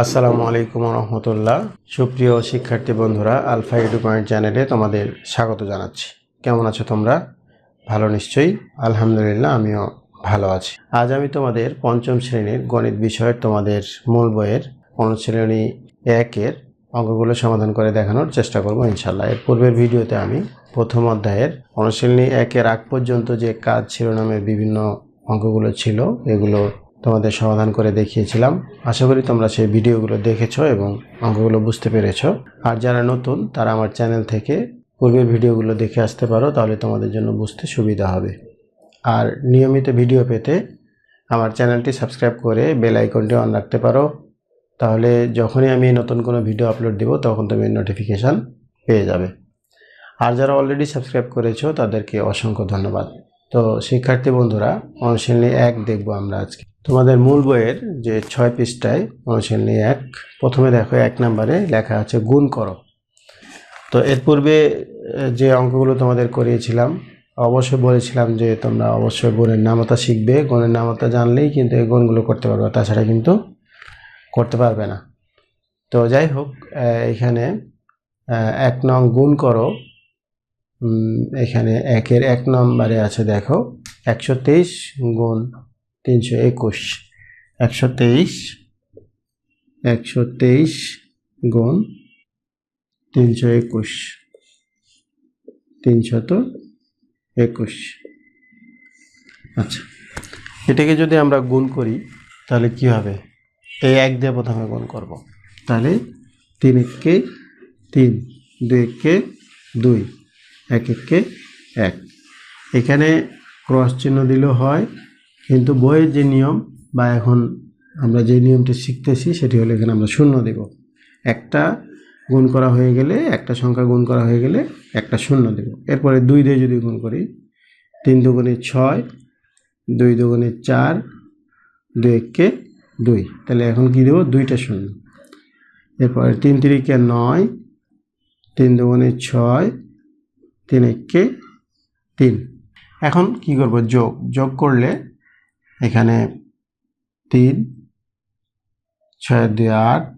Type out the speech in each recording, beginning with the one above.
আসসালামু আলাইকুম রহমতুল্লাহ। সুপ্রিয় শিক্ষার্থী বন্ধুরা, আলফা এডু পয়েন্ট চ্যানেলে তোমাদের স্বাগত জানাচ্ছি। কেমন আছো তোমরা? ভালো নিশ্চয়ই। আলহামদুলিল্লাহ, আমিও ভালো আছি। আজ আমি তোমাদের পঞ্চম শ্রেণীর গণিত বিষয়ের তোমাদের মূল বইয়ের অনুশীলনী 1-এর অঙ্কগুলো সমাধান করে দেখানোর চেষ্টা করব ইনশাল্লাহ। এর পূর্বের ভিডিওতে আমি প্রথম অধ্যায়ের অনুশীলনী 1-এর আগ পর্যন্ত যে কাজ শিরোনামের বিভিন্ন অঙ্কগুলো ছিল এগুলো তোমাদের সমাধান করে দেখিয়েছিলাম। আশা করি তোমরা সেই ভিডিওগুলো দেখেছো এবং অঙ্কগুলো বুঝতে পেরেছো। আর যারা নতুন তারা আমার চ্যানেল থেকে পূর্বের ভিডিওগুলো দেখে আসতে পারো, তাহলে তোমাদের জন্য বুঝতে সুবিধা হবে। আর নিয়মিত ভিডিও পেতে আমার চ্যানেলটি সাবস্ক্রাইব করে বেল আইকনটি অন রাখতে পারো, তাহলে যখনই আমি নতুন কোনো ভিডিও আপলোড দেব তখন তুমি নোটিফিকেশান পেয়ে যাবে। আর যারা অলরেডি সাবস্ক্রাইব করেছো তাদেরকে অসংখ্য ধন্যবাদ। তো শিক্ষার্থী বন্ধুরা, অনুশীলনী 1 দেখব আমরা আজকে। তোমাদের মূল বইয়ের যে 6 পৃষ্ঠায় অনুশীলনী 1, প্রথমে দেখো 1 নম্বরে লেখা আছে গুণ করো। তো এর পূর্বে যে অঙ্কগুলো তোমাদের করিয়েছিলাম, অবশ্যই বলেছিলাম যে তোমরা অবশ্যই গুণের নামতা শিখবে। গুণের নামতা জানলেই কিন্তু এই গুণগুলো করতে পারবে, তাছাড়া কিন্তু করতে পারবে না। তো যাই হোক, এখানে 1 নং গুণ করো। এখানে 1-এর 1 নম্বরে আছে, দেখো 123 গুণ 321। 123 গুণ 321, 321। আচ্ছা, এটাকে যদি আমরা গুণ করি তাহলে কি হবে? এই 1 দিয়ে প্রথমে গুণ করব, তাহলে 3 1-কে 3, 2 1-কে 2, 1 1-কে 1। এখানে ক্রস চিহ্ন দিলেও হয়, কিন্তু বইয়ের যে নিয়ম বা এখন আমরা যে নিয়মটি শিখতেছি সেটি হলো এখানে আমরা শূন্য দেব। একটা গুণ করা হয়ে গেলে, একটা সংখ্যা গুণ করা হয়ে গেলে একটা শূন্য দেব। এরপরে 2 দিয়ে যদি গুণ করি, 3 দুগুণে 6, 2 দুগুণে 4, 2 1-কে 2, তাহলে এখন কি দেব? 2টা শূন্য। এরপরে 3 3-কে 9, 3 দুগুণে 6, 3 1-কে 3। এখন কি করব? যোগ করলে এখানে 3, 6 2 8,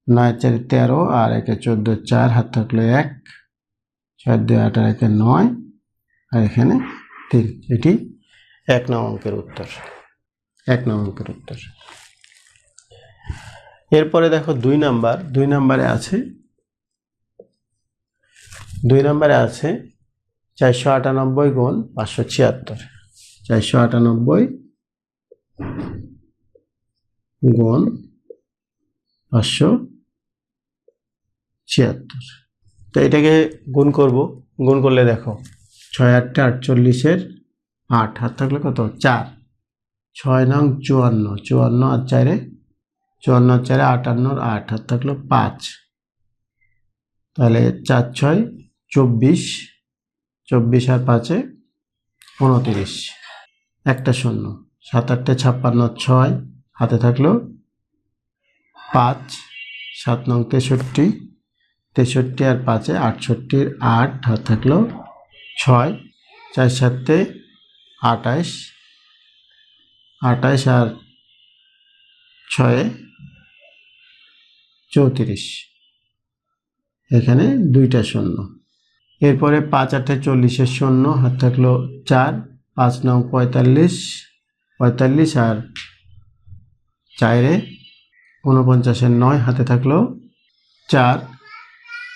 9 4 13, আর 1 14, 4 হাত থাকলো 1, 6 2 8 আর 1 9, আর এখানে 3। এটি 1 নং অঙ্কের উত্তর। 1 নং অঙ্কের উত্তর। এরপরে দেখো 2 নাম্বার। 2 নাম্বারে আছে 498 গুণ 576। 498 গুণ 576। তো এটাকে গুণ করব। গুণ করলে দেখো 6 8 48-এর 8 হাত থাকলে কত? 4। 6 নং 54, 54 আর 4-এ 54 আর 4-এ 58, 8 হাত থাকলো 5। তাহলে 4 6 24, 24 আর 5-এ 29, একটা শূন্য। 7 8 56, 6 হাতে থাকলো 5, 7 নং 63, 63 আর 5-এ 68, 8 হাত থাকলো 6, 4 7 28, 28 আর 6-এ 34, এখানে 2টা শূন্য। এরপরে 5 8 40-এর শূন্য, হাত থাকলো 4, 5 নং 45, 45 আর 4-এ 49-এর 9, হাতে থাকলো 4,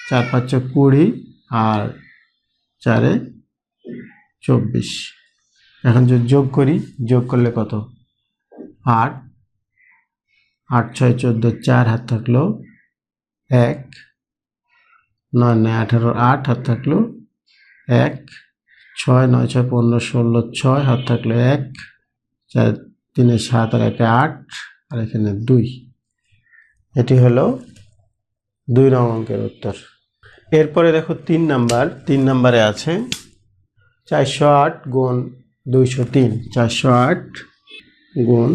4 5 20 আর 4-এ 24। এখন যদি যোগ করি, যোগ করলে কত? 8, 8 6 14, 4 হাত থাকলো 1, 9 9 18, 8 হাত থাকলো 1, 6 9 6 15 16, 6 হাত থাকলো 1, 4 3 7 আর 1 8, আর এখানে 2। এটি হলো 2 নং অঙ্কের উত্তর। এরপরে দেখো 3 নাম্বার। 3 নাম্বারে আছে 408 গুণ 203। 408 গুণ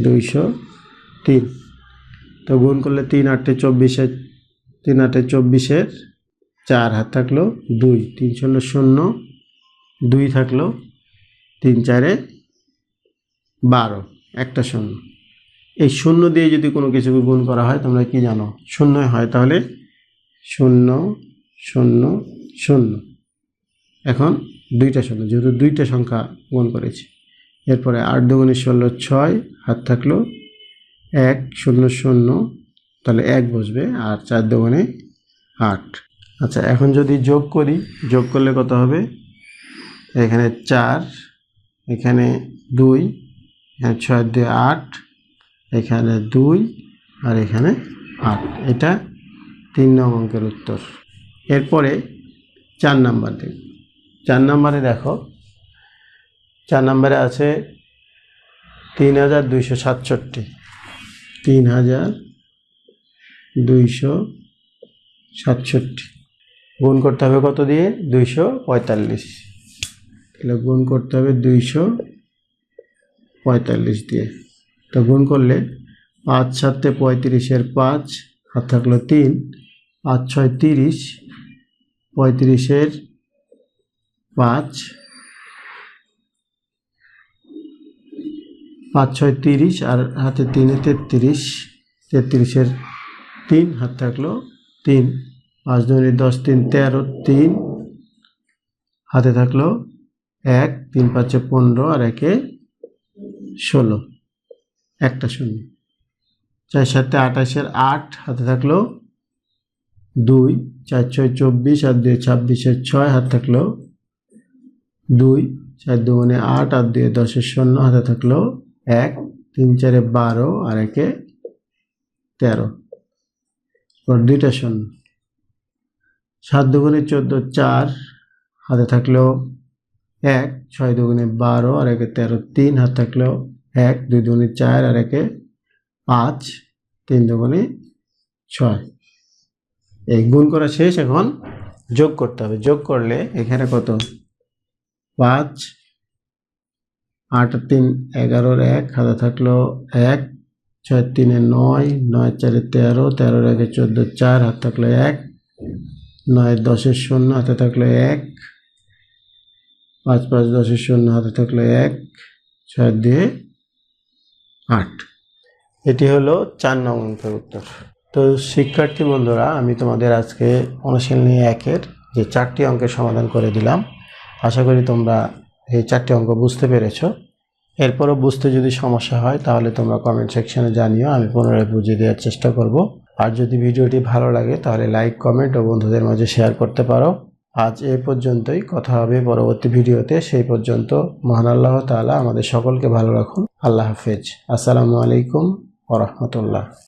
203। তো গুণ করলে 3 8 24-এর 3 8 24-এর 4 হাত থাকলো 2, 3 0 0, 2 থাকলো 3 4-এ 12, একটা শূন্য। এই শূন্য দিয়ে যদি কোনো কিছুকে গুণ করা হয় তোমরা কি জানো, শূন্য হয়, তাহলে 0 0 0। এখন দুইটা শূন্য, যেহেতু দুইটা সংখ্যা গুণ করেছি। এরপরে 8 দুগুণে 16 6, হাত থাকলো 1 0 0, তাহলে 1 বসবে, আর 4 দুগুণে 8। আচ্ছা, এখন যদি যোগ করি, যোগ করলে কত হবে, এখানে 4, এখানে 2, এখানে 6 দিয়ে 8, এখানে 2 আর এখানে 8। এটা 3 নং অঙ্কের উত্তর। এরপরে 4 নাম্বার দিন। 4 নাম্বারে দেখো, 4 নাম্বারে আছে 3267, 3267 গুণ করতে হবে কত দিয়ে, 245। তাহলে গুণ করতে হবে 245 দিয়ে। তো গুণ করলে 5 7 35-এর 5, হাত থাকলো 3, 5 6 30, 35-এর 5, 5 6 30, আর হাতে 3 33, 33-এর 3, হাত থাকলো 3, 5 2 10 3 13, 3 হাতে থাকলো 1, 3 5 15, আর 1 16, একটা শূন্য। 4 7 28-এর 8, হাতে থাকলো 2, 4 6 24, আর 2 26-এর 6, হাত থাকলো 2, 4 দুগুণে 8, আর 2 10-এর 0, হাতে থাকলো 1, 3 4 12, আর 1 13, পর দুইটা শূন্য। 7 দুগুণে 14 4, হাতে থাকলো 1, 6 দুগুণে 12, আর 1 13, 3 হাতে থাকলো 1, 2 দুগুণে 4, আর 1 5, 3 দুগুণে 6। এই গুণ করা শেষ, এখন যোগ করতে হবে। যোগ করলে এখানে কত, 5 8 3 11-এর 1, হাতে থাকলো 1, 6 3 9, 9 4 13, 13-এর 1 14 4, হাতে থাকলো 1, 9 10-এর 0, হাতে থাকলো 1, 5 5 10-এর 0, হাতে থাকলো 1, 6 দিয়ে 8। এটি হলো 4 নং অঙ্কের উত্তর। তো শিক্ষার্থী বন্ধুরা, আমি তোমাদের আজকে অনুশীলনী 1-এর যে 4টি অঙ্কের সমাধান করে দিলাম। আশা করি তোমরা এই 4টি অঙ্ক বুঝতে পেরেছো। এরপরও বুঝতে যদি সমস্যা হয় তাহলে তোমরা কমেন্ট সেকশনে জানিও, আমি পুনরায় বুঝিয়ে দেওয়ার চেষ্টা করব। আর যদি ভিডিওটি ভালো লাগে তাহলে লাইক, কমেন্ট ও বন্ধুদের মাঝে শেয়ার করতে পারো। আজ এই পর্যন্তই, কথা হবে পরবর্তী ভিডিওতে। সেই পর্যন্ত মহান আল্লাহ তাআলা আমাদের সকলকে ভালো রাখুন। আল্লাহ হাফেজ। আসসালামু আলাইকুম ওয়া রাহমাতুল্লাহ।